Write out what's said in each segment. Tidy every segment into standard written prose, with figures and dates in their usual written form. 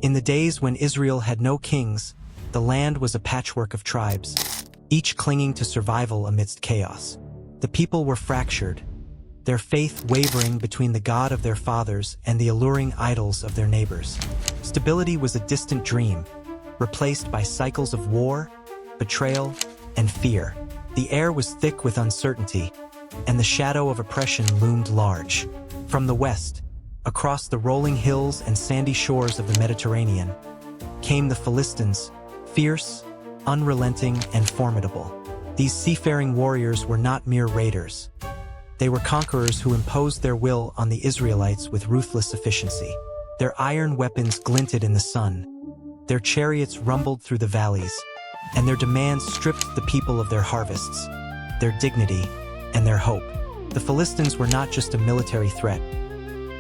In the days when Israel had no kings, the land was a patchwork of tribes, each clinging to survival amidst chaos. The people were fractured, their faith wavering between the God of their fathers and the alluring idols of their neighbors. Stability was a distant dream, replaced by cycles of war, betrayal, and fear. The air was thick with uncertainty, and the shadow of oppression loomed large. From the west, across the rolling hills and sandy shores of the Mediterranean, came the Philistines, fierce, unrelenting, and formidable. These seafaring warriors were not mere raiders. They were conquerors who imposed their will on the Israelites with ruthless efficiency. Their iron weapons glinted in the sun, their chariots rumbled through the valleys, and their demands stripped the people of their harvests, their dignity, and their hope. The Philistines were not just a military threat.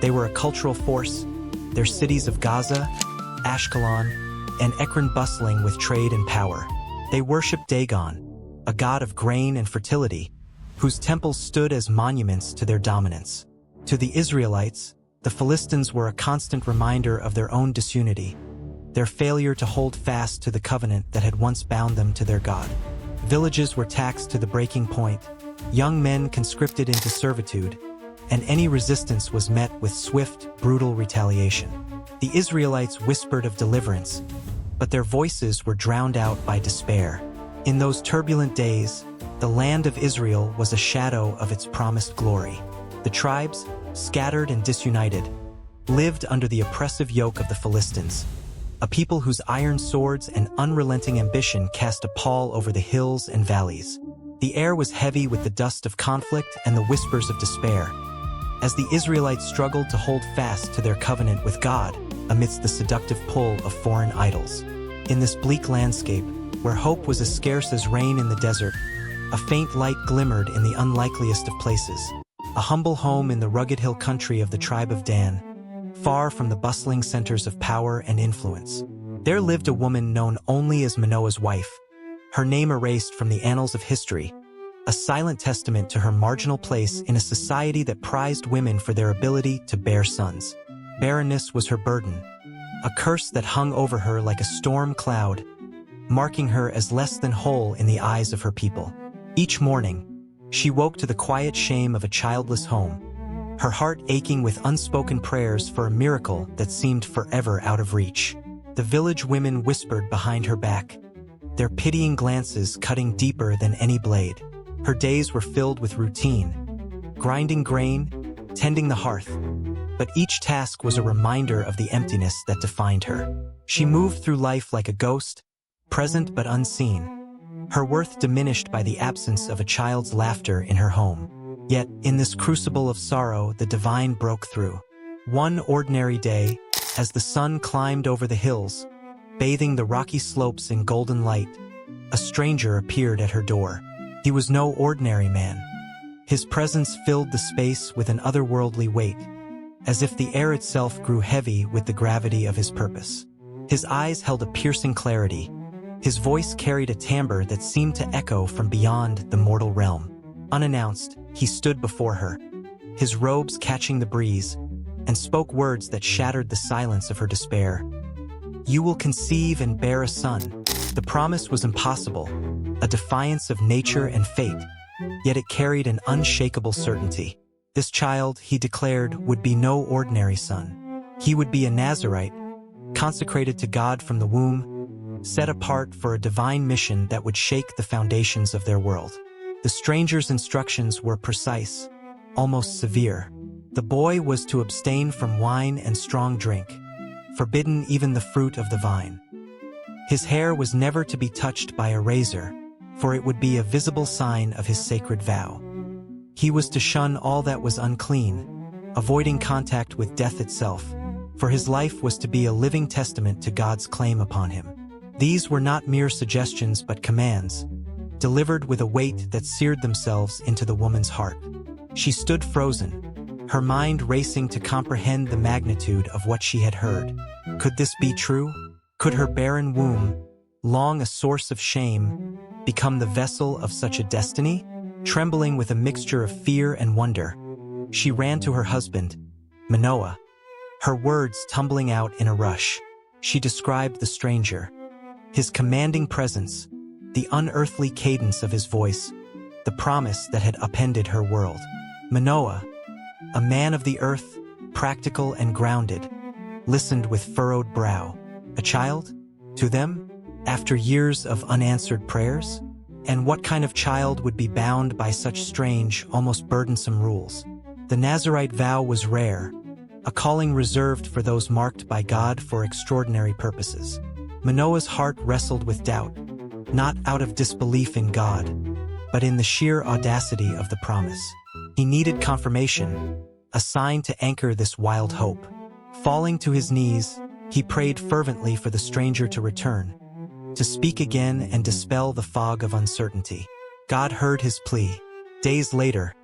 They were a cultural force, their cities of Gaza, Ashkelon, and Ekron bustling with trade and power. They worshipped Dagon, a god of grain and fertility, whose temples stood as monuments to their dominance. To the Israelites, the Philistines were a constant reminder of their own disunity, their failure to hold fast to the covenant that had once bound them to their God. Villages were taxed to the breaking point, young men conscripted into servitude, and any resistance was met with swift, brutal retaliation. The Israelites whispered of deliverance, but their voices were drowned out by despair. In those turbulent days, the land of Israel was a shadow of its promised glory. The tribes, scattered and disunited, lived under the oppressive yoke of the Philistines, a people whose iron swords and unrelenting ambition cast a pall over the hills and valleys. The air was heavy with the dust of conflict and the whispers of despair, as the Israelites struggled to hold fast to their covenant with God amidst the seductive pull of foreign idols. In this bleak landscape, where hope was as scarce as rain in the desert, a faint light glimmered in the unlikeliest of places. A humble home in the rugged hill country of the tribe of Dan, far from the bustling centers of power and influence. There lived a woman known only as Manoah's wife, her name erased from the annals of history, a silent testament to her marginal place in a society that prized women for their ability to bear sons. Barrenness was her burden, a curse that hung over her like a storm cloud, marking her as less than whole in the eyes of her people. Each morning, she woke to the quiet shame of a childless home, her heart aching with unspoken prayers for a miracle that seemed forever out of reach. The village women whispered behind her back, their pitying glances cutting deeper than any blade. Her days were filled with routine, grinding grain, tending the hearth, but each task was a reminder of the emptiness that defined her. She moved through life like a ghost, present but unseen, her worth diminished by the absence of a child's laughter in her home. Yet, in this crucible of sorrow, the divine broke through. One ordinary day, as the sun climbed over the hills, bathing the rocky slopes in golden light, a stranger appeared at her door. He was no ordinary man. His presence filled the space with an otherworldly weight, as if the air itself grew heavy with the gravity of his purpose. His eyes held a piercing clarity. His voice carried a timbre that seemed to echo from beyond the mortal realm. Unannounced, he stood before her, his robes catching the breeze, and spoke words that shattered the silence of her despair. "You will conceive and bear a son." The promise was impossible, a defiance of nature and fate, yet it carried an unshakable certainty. This child, he declared, would be no ordinary son. He would be a Nazirite, consecrated to God from the womb, set apart for a divine mission that would shake the foundations of their world. The stranger's instructions were precise, almost severe. The boy was to abstain from wine and strong drink, forbidden even the fruit of the vine. His hair was never to be touched by a razor, for it would be a visible sign of his sacred vow. He was to shun all that was unclean, avoiding contact with death itself, for his life was to be a living testament to God's claim upon him. These were not mere suggestions but commands, delivered with a weight that seared themselves into the woman's heart. She stood frozen, her mind racing to comprehend the magnitude of what she had heard. Could this be true? Could her barren womb, long a source of shame, become the vessel of such a destiny? Trembling with a mixture of fear and wonder, she ran to her husband, Manoah, her words tumbling out in a rush. She described the stranger, his commanding presence, the unearthly cadence of his voice, the promise that had upended her world. Manoah, a man of the earth, practical and grounded, listened with furrowed brow. A child? To them? After years of unanswered prayers? And what kind of child would be bound by such strange, almost burdensome rules? The Nazirite vow was rare, a calling reserved for those marked by God for extraordinary purposes. Manoah's heart wrestled with doubt, not out of disbelief in God, but in the sheer audacity of the promise. He needed confirmation, a sign to anchor this wild hope. Falling to his knees, he prayed fervently for the stranger to return, to speak again and dispel the fog of uncertainty. God heard his plea. Days later,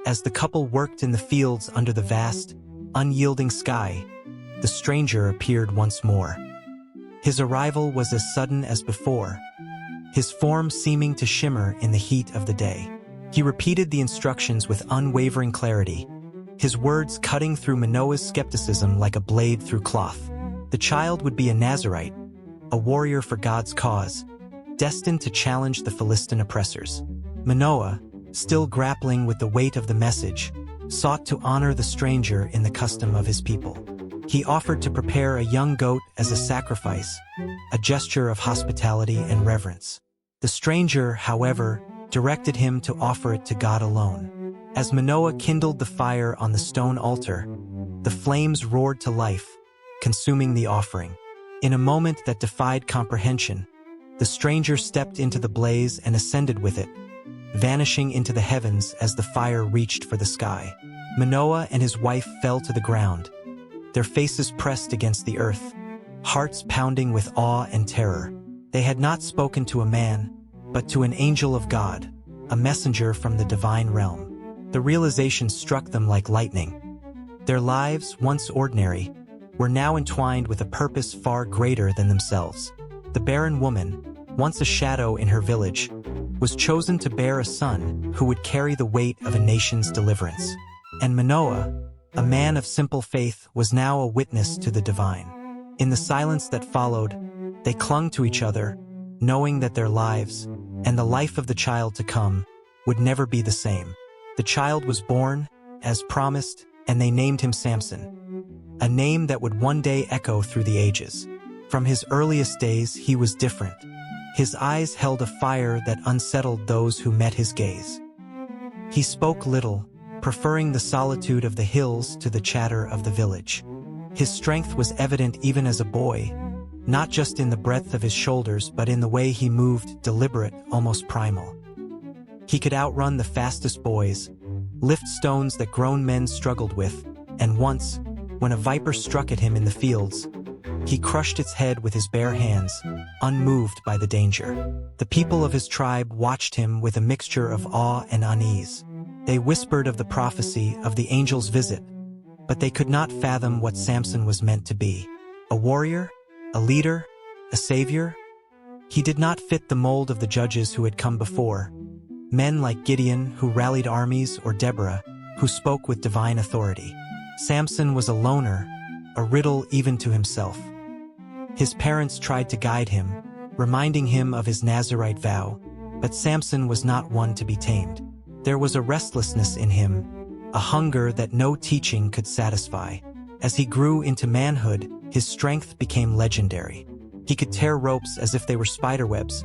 as the couple worked in the fields under the vast, unyielding sky, the stranger appeared once more. His arrival was as sudden as before, his form seeming to shimmer in the heat of the day. He repeated the instructions with unwavering clarity, his words cutting through Manoah's skepticism like a blade through cloth. The child would be a Nazirite, a warrior for God's cause, destined to challenge the Philistine oppressors. Manoah, still grappling with the weight of the message, sought to honor the stranger in the custom of his people. He offered to prepare a young goat as a sacrifice, a gesture of hospitality and reverence. The stranger, however, directed him to offer it to God alone. As Manoah kindled the fire on the stone altar, the flames roared to life, consuming the offering. In a moment that defied comprehension, the stranger stepped into the blaze and ascended with it, vanishing into the heavens as the fire reached for the sky. Manoah and his wife fell to the ground, their faces pressed against the earth, hearts pounding with awe and terror. They had not spoken to a man, but to an angel of God, a messenger from the divine realm. The realization struck them like lightning. Their lives, once ordinary, were now entwined with a purpose far greater than themselves. The barren woman, once a shadow in her village, was chosen to bear a son who would carry the weight of a nation's deliverance. And Manoah, a man of simple faith, was now a witness to the divine. In the silence that followed, they clung to each other, knowing that their lives, and the life of the child to come, would never be the same. The child was born, as promised, and they named him Samson, a name that would one day echo through the ages. From his earliest days, he was different. His eyes held a fire that unsettled those who met his gaze. He spoke little, preferring the solitude of the hills to the chatter of the village. His strength was evident even as a boy, not just in the breadth of his shoulders but in the way he moved, deliberate, almost primal. He could outrun the fastest boys, lift stones that grown men struggled with, and once, when a viper struck at him in the fields, he crushed its head with his bare hands, unmoved by the danger. The people of his tribe watched him with a mixture of awe and unease. They whispered of the prophecy of the angel's visit, but they could not fathom what Samson was meant to be. A warrior? A leader? A savior? He did not fit the mold of the judges who had come before, men like Gideon who rallied armies or Deborah who spoke with divine authority. Samson was a loner, a riddle even to himself. His parents tried to guide him, reminding him of his Nazirite vow, but Samson was not one to be tamed. There was a restlessness in him, a hunger that no teaching could satisfy. As he grew into manhood, his strength became legendary. He could tear ropes as if they were spiderwebs,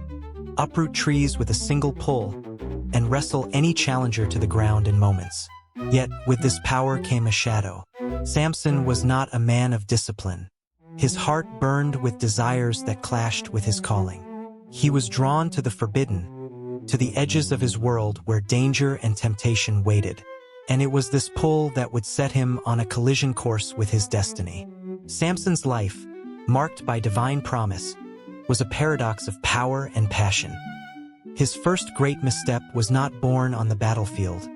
uproot trees with a single pull, and wrestle any challenger to the ground in moments. Yet, with this power came a shadow. Samson was not a man of discipline. His heart burned with desires that clashed with his calling. He was drawn to the forbidden, to the edges of his world where danger and temptation waited. And it was this pull that would set him on a collision course with his destiny. Samson's life, marked by divine promise, was a paradox of power and passion. His first great misstep was not born on the battlefield,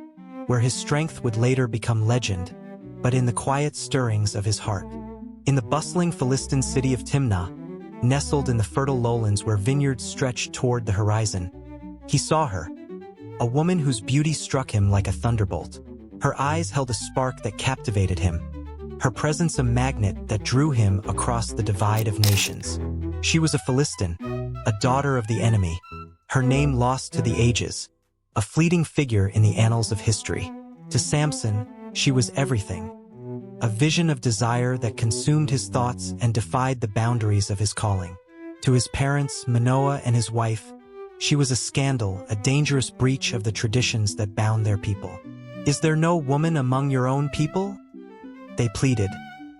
where his strength would later become legend, but in the quiet stirrings of his heart. In the bustling Philistine city of Timnah, nestled in the fertile lowlands where vineyards stretched toward the horizon, he saw her, a woman whose beauty struck him like a thunderbolt. Her eyes held a spark that captivated him, her presence a magnet that drew him across the divide of nations. She was a Philistine, a daughter of the enemy, her name lost to the ages, a fleeting figure in the annals of history. To Samson, she was everything. A vision of desire that consumed his thoughts and defied the boundaries of his calling. To his parents, Manoah and his wife, she was a scandal, a dangerous breach of the traditions that bound their people. "Is there no woman among your own people?" they pleaded,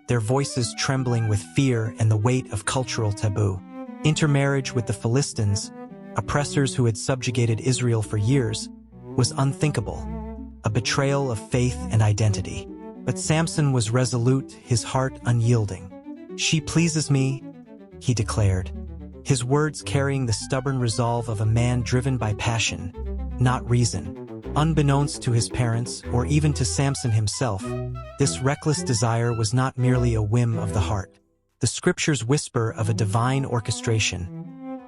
their voices trembling with fear and the weight of cultural taboo. Intermarriage with the Philistines, oppressors who had subjugated Israel for years, was unthinkable, a betrayal of faith and identity. But Samson was resolute, his heart unyielding. "She pleases me," he declared, his words carrying the stubborn resolve of a man driven by passion, not reason. Unbeknownst to his parents, or even to Samson himself, this reckless desire was not merely a whim of the heart. The scriptures whisper of a divine orchestration,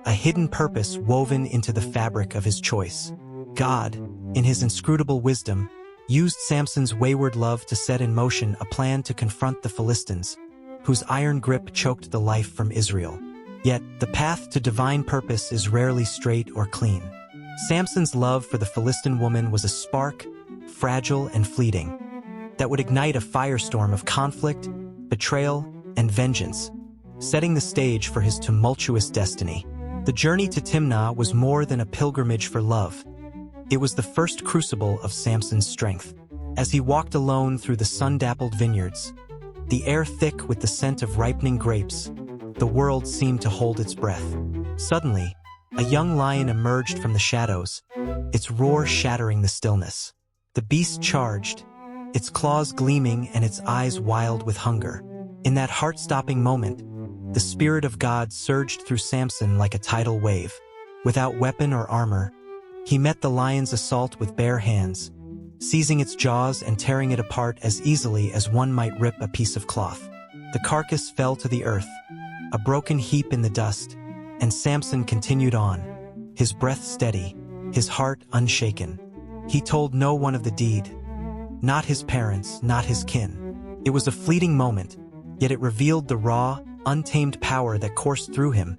a hidden purpose woven into the fabric of his choice. God, in his inscrutable wisdom, used Samson's wayward love to set in motion a plan to confront the Philistines, whose iron grip choked the life from Israel. Yet, the path to divine purpose is rarely straight or clean. Samson's love for the Philistine woman was a spark, fragile and fleeting, that would ignite a firestorm of conflict, betrayal, and vengeance, setting the stage for his tumultuous destiny. The journey to Timnah was more than a pilgrimage for love. It was the first crucible of Samson's strength. As he walked alone through the sun-dappled vineyards, the air thick with the scent of ripening grapes, the world seemed to hold its breath. Suddenly, a young lion emerged from the shadows, its roar shattering the stillness. The beast charged, its claws gleaming and its eyes wild with hunger. In that heart-stopping moment, the Spirit of God surged through Samson like a tidal wave. Without weapon or armor, he met the lion's assault with bare hands, seizing its jaws and tearing it apart as easily as one might rip a piece of cloth. The carcass fell to the earth, a broken heap in the dust, and Samson continued on, his breath steady, his heart unshaken. He told no one of the deed, not his parents, not his kin. It was a fleeting moment, yet it revealed the raw, untamed power that coursed through him,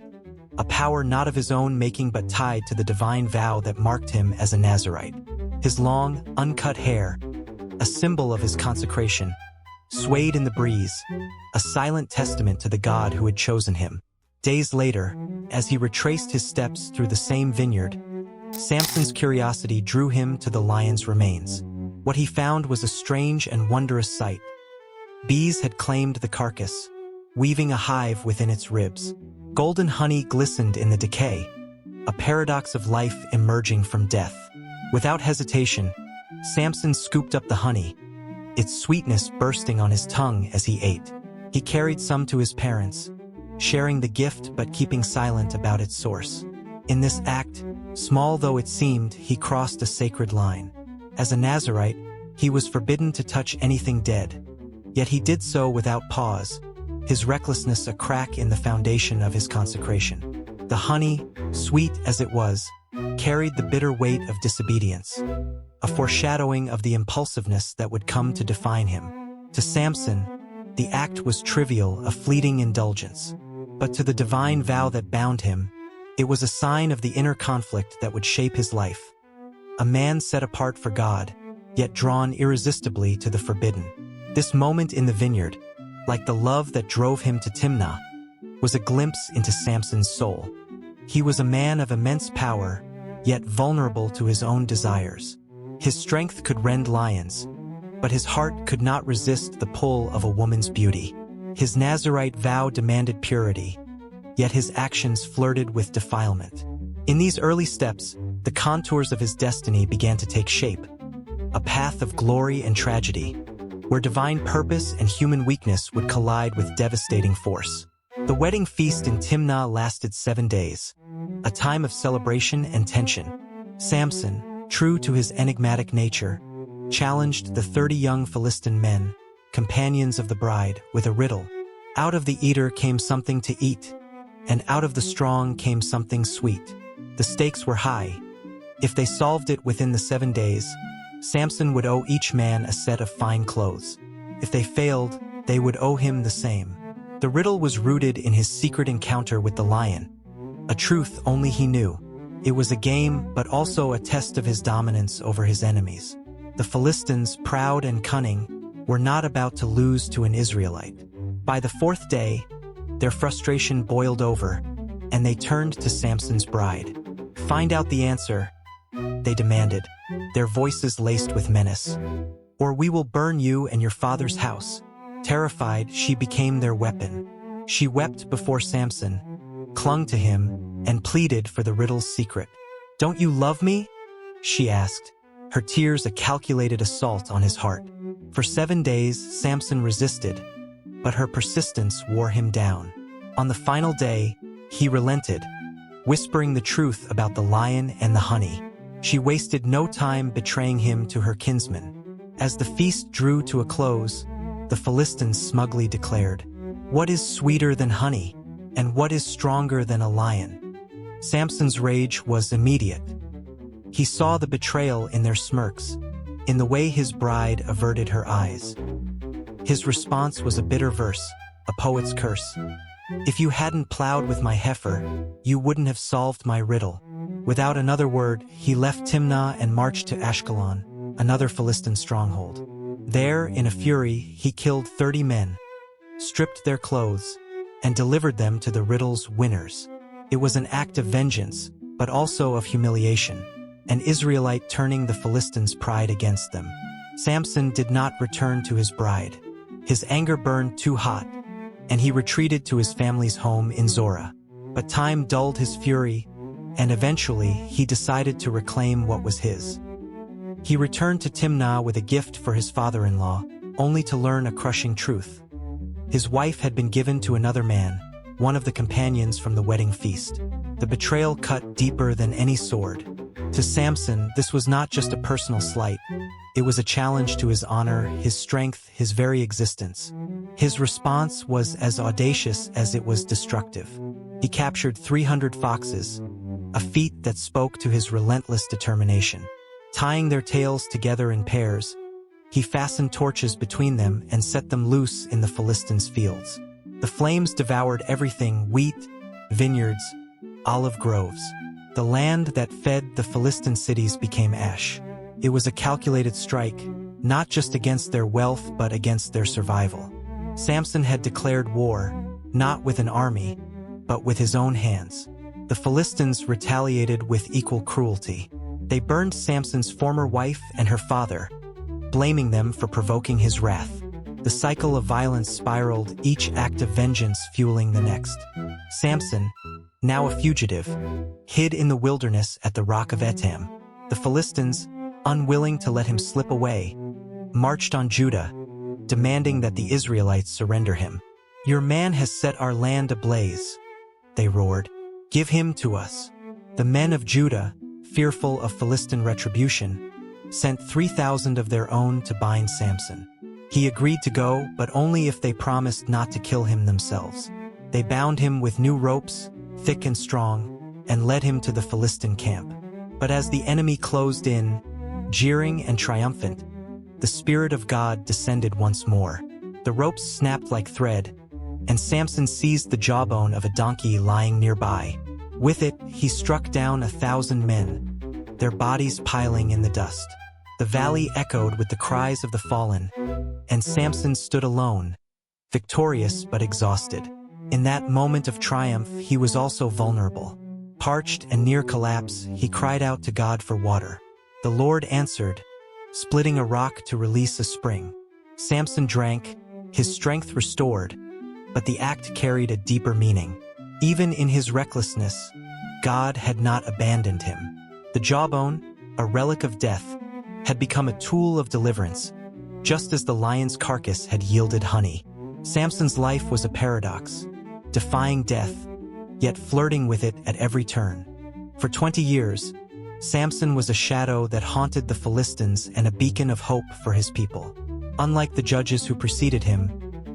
a power not of his own making but tied to the divine vow that marked him as a Nazirite. His long, uncut hair, a symbol of his consecration, swayed in the breeze, a silent testament to the God who had chosen him. Days later, as he retraced his steps through the same vineyard, Samson's curiosity drew him to the lion's remains. What he found was a strange and wondrous sight. Bees had claimed the carcass, weaving a hive within its ribs. Golden honey glistened in the decay, a paradox of life emerging from death. Without hesitation, Samson scooped up the honey, its sweetness bursting on his tongue as he ate. He carried some to his parents, sharing the gift but keeping silent about its source. In this act, small though it seemed, he crossed a sacred line. As a Nazirite, he was forbidden to touch anything dead. Yet he did so without pause, his recklessness a crack in the foundation of his consecration. The honey, sweet as it was, carried the bitter weight of disobedience, a foreshadowing of the impulsiveness that would come to define him. To Samson, the act was trivial, a fleeting indulgence. But to the divine vow that bound him, it was a sign of the inner conflict that would shape his life. A man set apart for God, yet drawn irresistibly to the forbidden. This moment in the vineyard, like the love that drove him to Timnah, was a glimpse into Samson's soul. He was a man of immense power, yet vulnerable to his own desires. His strength could rend lions, but his heart could not resist the pull of a woman's beauty. His Nazirite vow demanded purity, yet his actions flirted with defilement. In these early steps, the contours of his destiny began to take shape, a path of glory and tragedy, where divine purpose and human weakness would collide with devastating force. The wedding feast in Timnah lasted 7 days, a time of celebration and tension. Samson, true to his enigmatic nature, challenged the 30 young Philistine men, companions of the bride, with a riddle. Out of the eater came something to eat, and out of the strong came something sweet. The stakes were high. If they solved it within the 7 days, Samson would owe each man a set of fine clothes. If they failed, they would owe him the same. The riddle was rooted in his secret encounter with the lion, a truth only he knew. It was a game, but also a test of his dominance over his enemies. The Philistines, proud and cunning, were not about to lose to an Israelite. By the fourth day, their frustration boiled over, and they turned to Samson's bride. "Find out the answer," they demanded, their voices laced with menace, "or we will burn you and your father's house." Terrified, she became their weapon. She wept before Samson, clung to him, and pleaded for the riddle's secret. "Don't you love me?" she asked, her tears a calculated assault on his heart. For 7 days, Samson resisted, but her persistence wore him down. On the final day, he relented, whispering the truth about the lion and the honey. She wasted no time betraying him to her kinsmen. As the feast drew to a close, the Philistines smugly declared, "What is sweeter than honey, and what is stronger than a lion?" Samson's rage was immediate. He saw the betrayal in their smirks, in the way his bride averted her eyes. His response was a bitter verse, a poet's curse. "If you hadn't plowed with my heifer, you wouldn't have solved my riddle." Without another word, he left Timnah and marched to Ashkelon, another Philistine stronghold. There, in a fury, he killed 30 men, stripped their clothes, and delivered them to the riddle's winners. It was an act of vengeance, but also of humiliation, an Israelite turning the Philistines' pride against them. Samson did not return to his bride. His anger burned too hot, and he retreated to his family's home in Zorah. But time dulled his fury, and eventually he decided to reclaim what was his. He returned to Timnah with a gift for his father-in-law, only to learn a crushing truth. His wife had been given to another man, one of the companions from the wedding feast. The betrayal cut deeper than any sword. To Samson, this was not just a personal slight. It was a challenge to his honor, his strength, his very existence. His response was as audacious as it was destructive. He captured 300 foxes, a feat that spoke to his relentless determination. Tying their tails together in pairs, he fastened torches between them and set them loose in the Philistines' fields. The flames devoured everything: wheat, vineyards, olive groves. The land that fed the Philistine cities became ash. It was a calculated strike, not just against their wealth but against their survival. Samson had declared war, not with an army, but with his own hands. The Philistines retaliated with equal cruelty. They burned Samson's former wife and her father, blaming them for provoking his wrath. The cycle of violence spiraled, each act of vengeance fueling the next. Samson, now a fugitive, hid in the wilderness at the rock of Etam. The Philistines, unwilling to let him slip away, marched on Judah, demanding that the Israelites surrender him. "Your man has set our land ablaze," they roared. "Give him to us." The men of Judah, fearful of Philistine retribution, sent 3,000 of their own to bind Samson. He agreed to go, but only if they promised not to kill him themselves. They bound him with new ropes, thick and strong, and led him to the Philistine camp. But as the enemy closed in, jeering and triumphant, the Spirit of God descended once more. The ropes snapped like thread, and Samson seized the jawbone of a donkey lying nearby. With it, he struck down 1,000 men, their bodies piling in the dust. The valley echoed with the cries of the fallen, and Samson stood alone, victorious but exhausted. In that moment of triumph, he was also vulnerable. Parched and near collapse, he cried out to God for water. The Lord answered, splitting a rock to release a spring. Samson drank, his strength restored, but the act carried a deeper meaning. Even in his recklessness, God had not abandoned him. The jawbone, a relic of death, had become a tool of deliverance, just as the lion's carcass had yielded honey. Samson's life was a paradox, defying death, yet flirting with it at every turn. For 20 years, Samson was a shadow that haunted the Philistines and a beacon of hope for his people. Unlike the judges who preceded him,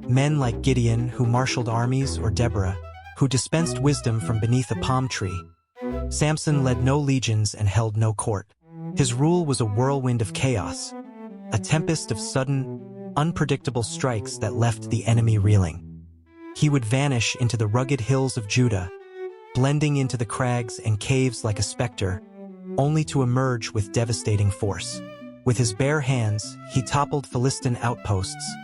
men like Gideon, who marshaled armies, or Deborah, who dispensed wisdom from beneath a palm tree, Samson led no legions and held no court. His rule was a whirlwind of chaos, a tempest of sudden, unpredictable strikes that left the enemy reeling. He would vanish into the rugged hills of Judah, blending into the crags and caves like a specter, only to emerge with devastating force. With his bare hands, he toppled Philistine outposts,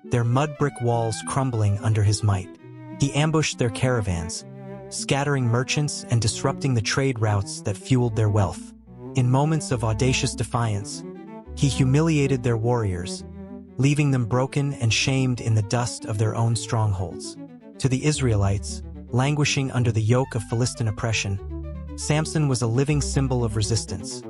their mud brick walls crumbling under his might. He ambushed their caravans, scattering merchants and disrupting the trade routes that fueled their wealth. In moments of audacious defiance, he humiliated their warriors, leaving them broken and shamed in the dust of their own strongholds. To the Israelites, languishing under the yoke of Philistine oppression, Samson was a living symbol of resistance,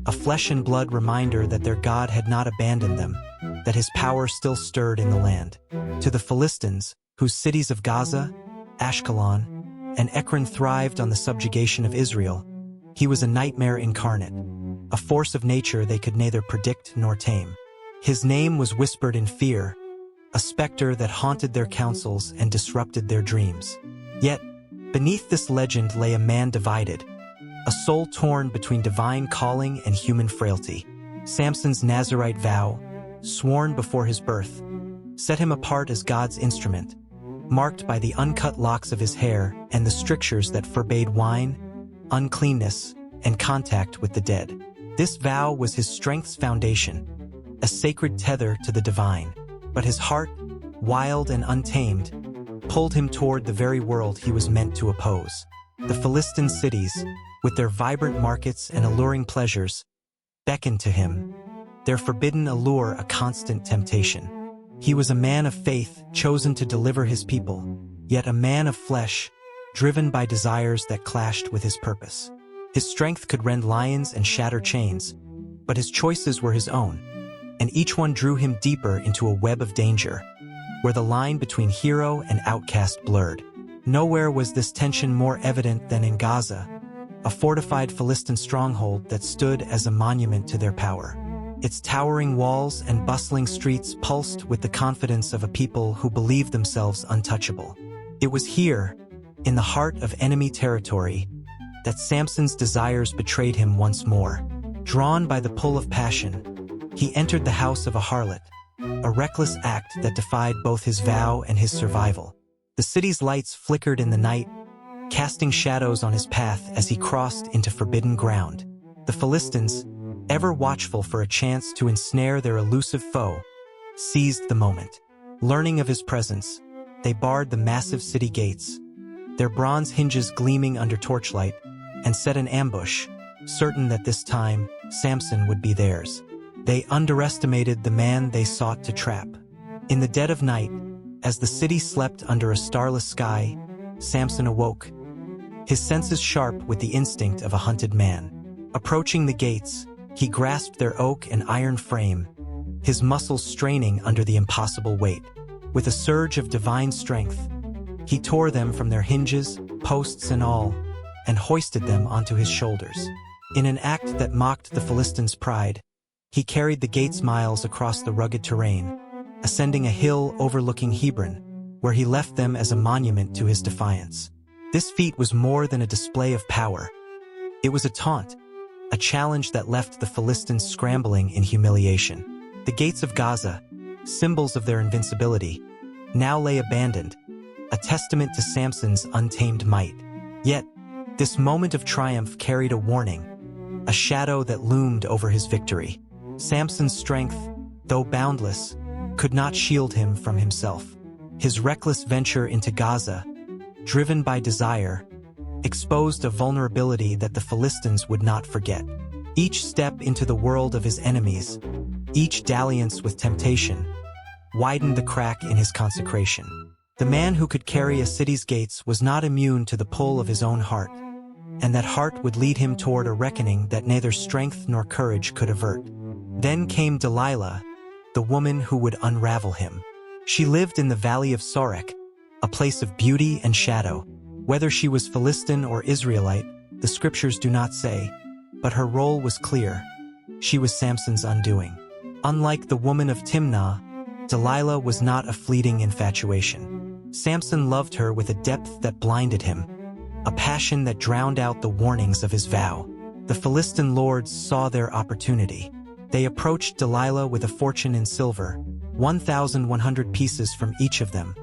a flesh and blood reminder that their God had not abandoned them, that his power still stirred in the land. To the Philistines, whose cities of Gaza, Ashkelon, and Ekron thrived on the subjugation of Israel, he was a nightmare incarnate, a force of nature they could neither predict nor tame. His name was whispered in fear, a specter that haunted their councils and disrupted their dreams. Yet, beneath this legend lay a man divided, a soul torn between divine calling and human frailty. Samson's Nazirite vow, sworn before his birth, set him apart as God's instrument, marked by the uncut locks of his hair and the strictures that forbade wine, uncleanness, and contact with the dead. This vow was his strength's foundation, a sacred tether to the divine. But his heart, wild and untamed, pulled him toward the very world he was meant to oppose. The Philistine cities, with their vibrant markets and alluring pleasures, beckoned to him, their forbidden allure a constant temptation. He was a man of faith, chosen to deliver his people, yet a man of flesh, driven by desires that clashed with his purpose. His strength could rend lions and shatter chains, but his choices were his own, and each one drew him deeper into a web of danger, where the line between hero and outcast blurred. Nowhere was this tension more evident than in Gaza, a fortified Philistine stronghold that stood as a monument to their power. Its towering walls and bustling streets pulsed with the confidence of a people who believed themselves untouchable. It was here, in the heart of enemy territory, that Samson's desires betrayed him once more. Drawn by the pull of passion, he entered the house of a harlot, a reckless act that defied both his vow and his survival. The city's lights flickered in the night, casting shadows on his path as he crossed into forbidden ground. The Philistines, ever watchful for a chance to ensnare their elusive foe, seized the moment. Learning of his presence, they barred the massive city gates, their bronze hinges gleaming under torchlight, and set an ambush, certain that this time Samson would be theirs. They underestimated the man they sought to trap. In the dead of night, as the city slept under a starless sky, Samson awoke, his senses sharp with the instinct of a hunted man. Approaching the gates, he grasped their oak and iron frame, his muscles straining under the impossible weight. With a surge of divine strength, he tore them from their hinges, posts and all, and hoisted them onto his shoulders. In an act that mocked the Philistines' pride, he carried the gates miles across the rugged terrain, ascending a hill overlooking Hebron, where he left them as a monument to his defiance. This feat was more than a display of power. It was a taunt, a challenge that left the Philistines scrambling in humiliation. The gates of Gaza, symbols of their invincibility, now lay abandoned, a testament to Samson's untamed might. Yet, this moment of triumph carried a warning, a shadow that loomed over his victory. Samson's strength, though boundless, could not shield him from himself. His reckless venture into Gaza, driven by desire, exposed a vulnerability that the Philistines would not forget. Each step into the world of his enemies, each dalliance with temptation, widened the crack in his consecration. The man who could carry a city's gates was not immune to the pull of his own heart, and that heart would lead him toward a reckoning that neither strength nor courage could avert. Then came Delilah, the woman who would unravel him. She lived in the valley of Sorek, a place of beauty and shadow. Whether she was Philistine or Israelite, the scriptures do not say, but her role was clear. She was Samson's undoing. Unlike the woman of Timnah, Delilah was not a fleeting infatuation. Samson loved her with a depth that blinded him, a passion that drowned out the warnings of his vow. The Philistine lords saw their opportunity. They approached Delilah with a fortune in silver, 1,100 pieces from each of them,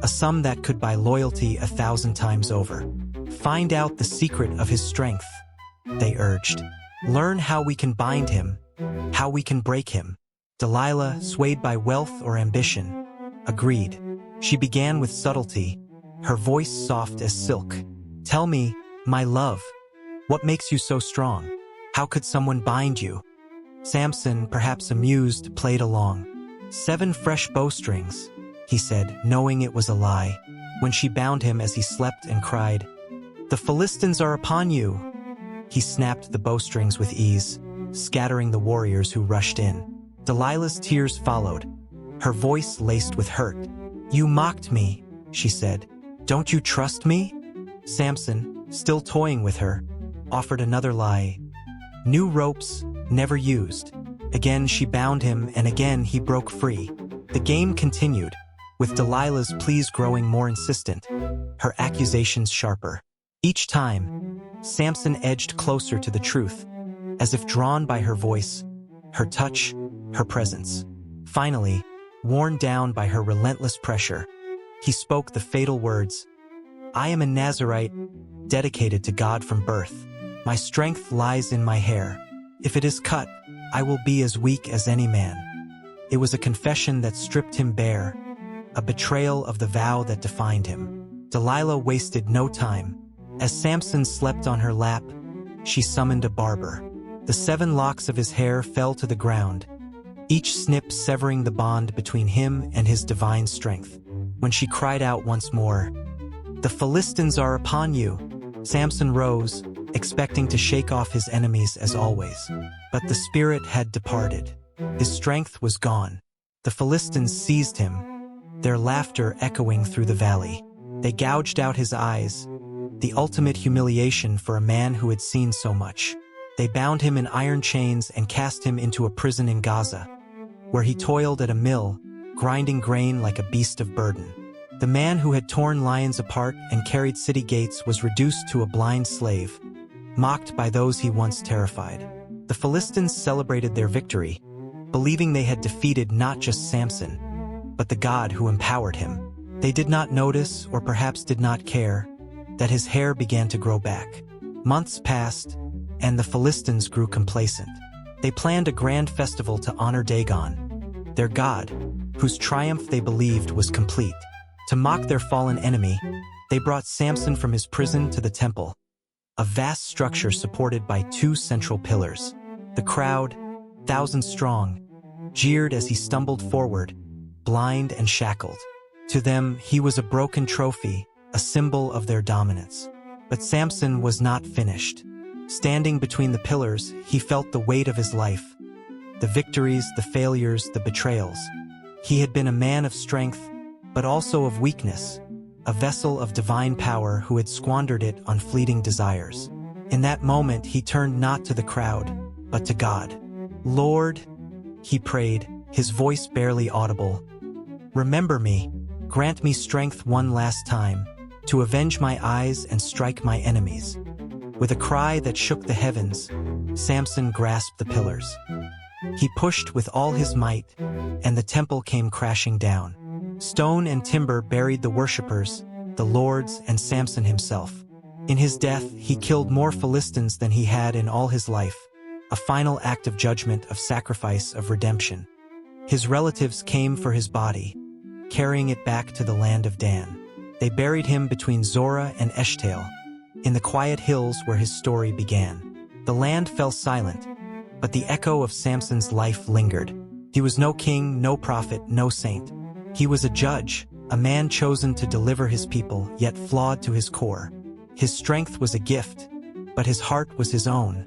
a sum that could buy loyalty 1,000 times over. Find out the secret of his strength, they urged. Learn how we can bind him, how we can break him. Delilah, swayed by wealth or ambition, agreed. She began with subtlety, her voice soft as silk. Tell me, my love, what makes you so strong? How could someone bind you? Samson, perhaps amused, played along. 7 fresh bowstrings, he said, knowing it was a lie, when she bound him as he slept and cried, "The Philistines are upon you!" He snapped the bowstrings with ease, scattering the warriors who rushed in. Delilah's tears followed, her voice laced with hurt. "You mocked me," she said. "Don't you trust me?" Samson, still toying with her, offered another lie. New ropes, never used. Again she bound him, and again he broke free. The game continued, with Delilah's pleas growing more insistent, her accusations sharper. Each time, Samson edged closer to the truth, as if drawn by her voice, her touch, her presence. Finally, worn down by her relentless pressure, he spoke the fatal words, "I am a Nazirite, dedicated to God from birth. My strength lies in my hair. If it is cut, I will be as weak as any man." It was a confession that stripped him bare, a betrayal of the vow that defined him. Delilah wasted no time. As Samson slept on her lap, she summoned a barber. The 7 locks of his hair fell to the ground, each snip severing the bond between him and his divine strength. When she cried out once more, "The Philistines are upon you!" Samson rose, expecting to shake off his enemies as always. But the spirit had departed. His strength was gone. The Philistines seized him, their laughter echoing through the valley. They gouged out his eyes, the ultimate humiliation for a man who had seen so much. They bound him in iron chains and cast him into a prison in Gaza, where he toiled at a mill, grinding grain like a beast of burden. The man who had torn lions apart and carried city gates was reduced to a blind slave, mocked by those he once terrified. The Philistines celebrated their victory, believing they had defeated not just Samson, but the God who empowered him. They did not notice, or perhaps did not care, that his hair began to grow back. Months passed, and the Philistines grew complacent. They planned a grand festival to honor Dagon, their god, whose triumph they believed was complete. To mock their fallen enemy, they brought Samson from his prison to the temple, a vast structure supported by 2 central pillars. The crowd, thousands strong, jeered as he stumbled forward, blind and shackled. To them, he was a broken trophy, a symbol of their dominance. But Samson was not finished. Standing between the pillars, he felt the weight of his life. The victories, the failures, the betrayals. He had been a man of strength, but also of weakness, a vessel of divine power who had squandered it on fleeting desires. In that moment, he turned not to the crowd, but to God. "Lord," he prayed, his voice barely audible, "remember me, grant me strength one last time, to avenge my eyes and strike my enemies." With a cry that shook the heavens, Samson grasped the pillars. He pushed with all his might, and the temple came crashing down. Stone and timber buried the worshippers, the lords, and Samson himself. In his death, he killed more Philistines than he had in all his life, a final act of judgment, of sacrifice, of redemption. His relatives came for his body, carrying it back to the land of Dan. They buried him between Zorah and Eshtaol, in the quiet hills where his story began. The land fell silent, but the echo of Samson's life lingered. He was no king, no prophet, no saint. He was a judge, a man chosen to deliver his people, yet flawed to his core. His strength was a gift, but his heart was his own,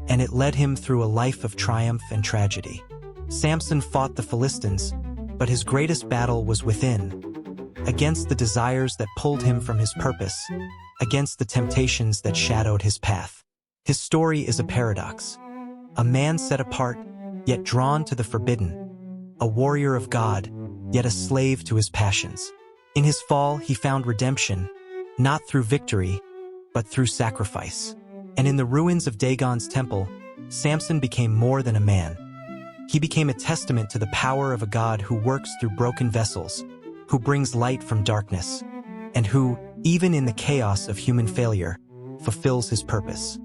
and it led him through a life of triumph and tragedy. Samson fought the Philistines, but his greatest battle was within, against the desires that pulled him from his purpose, against the temptations that shadowed his path. His story is a paradox. A man set apart, yet drawn to the forbidden. A warrior of God, yet a slave to his passions. In his fall, he found redemption, not through victory, but through sacrifice. And in the ruins of Dagon's temple, Samson became more than a man. He became a testament to the power of a God who works through broken vessels, who brings light from darkness, and who, even in the chaos of human failure, fulfills his purpose.